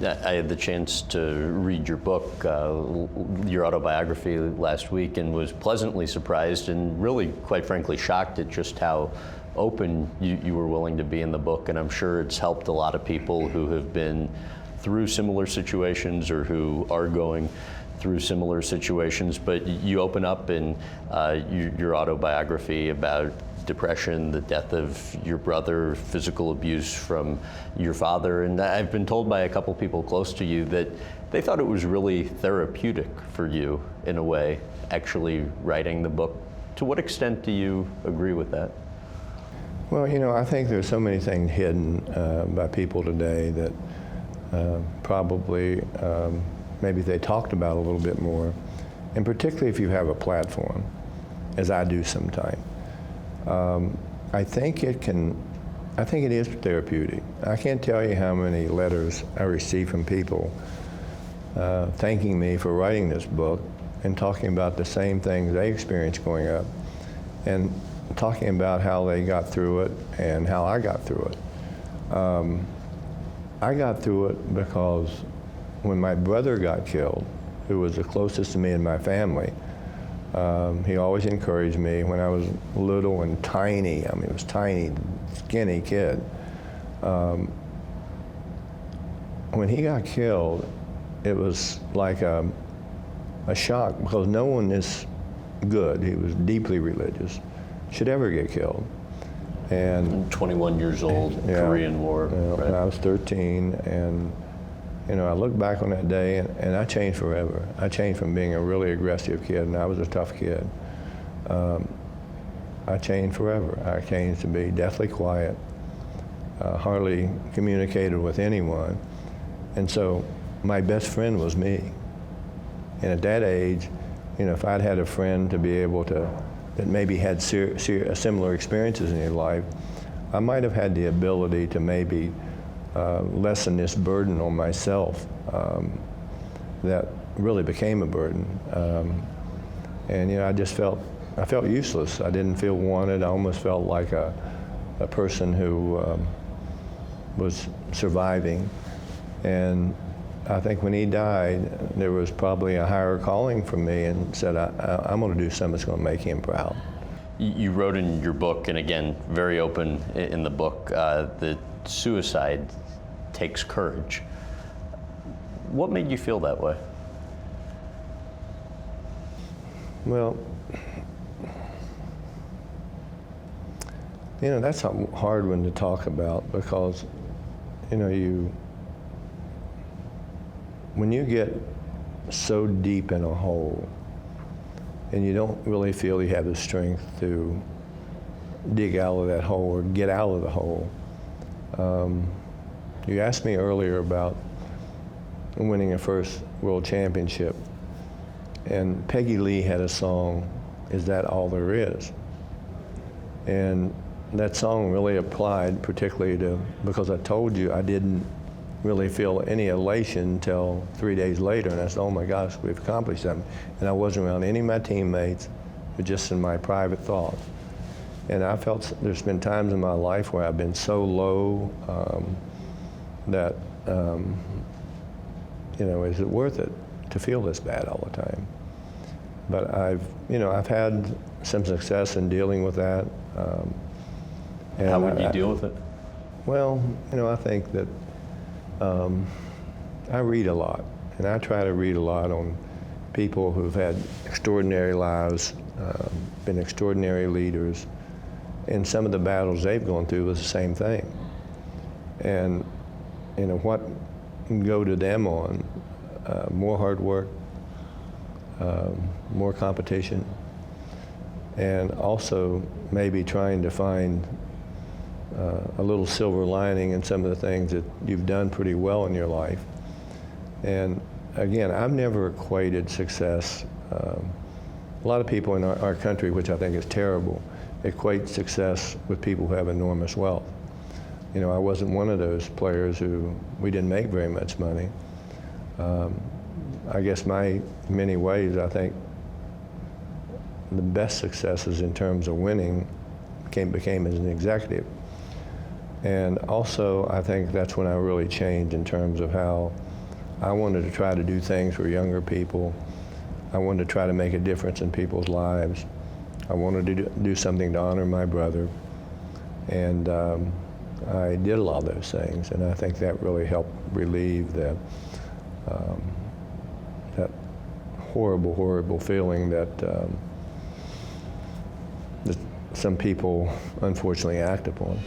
I had the chance to read your book, your autobiography last week, and was pleasantly surprised and really, quite frankly, shocked at just how open you were willing to be in the book. And I'm sure it's helped a lot of people who have been through similar situations or who are going through similar situations. But you open up in your autobiography about depression, the death of your brother, physical abuse from your father. And I've been told by a couple people close to you that they thought it was really therapeutic for you, in a way, actually writing the book. To what extent do you agree with that? Well, I think there's so many things hidden by people today that probably maybe they talked about a little bit more, and particularly if you have a platform, as I do sometimes. I think it is therapeutic. I can't tell you how many letters I receive from people thanking me for writing this book and talking about the same things they experienced growing up and talking about how they got through it and how I got through it. I got through it because when my brother got killed, who was the closest to me and my family, he always encouraged me when I was little and tiny. I mean, it was tiny, skinny kid. When he got killed, it was like a shock because no one is good. He was deeply religious, should ever get killed. And 21 years old, yeah, Korean War. Right. I was 13, and I look back on that day, and I changed forever. I changed from being a really aggressive kid, and I was a tough kid. I changed forever. I changed to be deathly quiet, hardly communicated with anyone. And so my best friend was me. And at that age, if I'd had a friend to be able to, that maybe had similar experiences in your life, I might have had the ability to maybe lessen this burden on myself that really became a burden. And I just felt useless. I didn't feel wanted. I almost felt like a person who was surviving. And I think when he died, there was probably a higher calling for me and said, I'm going to do something that's going to make him proud. You wrote in your book, and again, very open in the book, that suicide takes courage. What made you feel that way? Well, that's a hard one to talk about because, when you get so deep in a hole and you don't really feel you have the strength to dig out of that hole or get out of the hole. You asked me earlier about winning a first world championship, and Peggy Lee had a song, "Is That All There Is?" And that song really applied particularly because I told you I didn't really feel any elation until 3 days later, and I said, oh my gosh, we've accomplished something. And I wasn't around any of my teammates, but just in my private thoughts. And I felt there's been times in my life where I've been so low that, is it worth it to feel this bad all the time? But I've had some success in dealing with that. And how would you deal with it? Well, I think that I read a lot, and I try to read a lot on people who've had extraordinary lives, been extraordinary leaders, and some of the battles they've gone through was the same thing. And what can go to them on more hard work, more competition, and also maybe trying to find a little silver lining in some of the things that you've done pretty well in your life. And again, I've never equated success. A lot of people in our country, which I think is terrible, equate success with people who have enormous wealth. I wasn't one of those players we didn't make very much money. I guess in many ways, I think the best successes in terms of winning became as an executive. And also, I think that's when I really changed in terms of how I wanted to try to do things for younger people. I wanted to try to make a difference in people's lives. I wanted to do something to honor my brother. And I did a lot of those things, and I think that really helped relieve that horrible, horrible feeling that, that some people unfortunately act upon.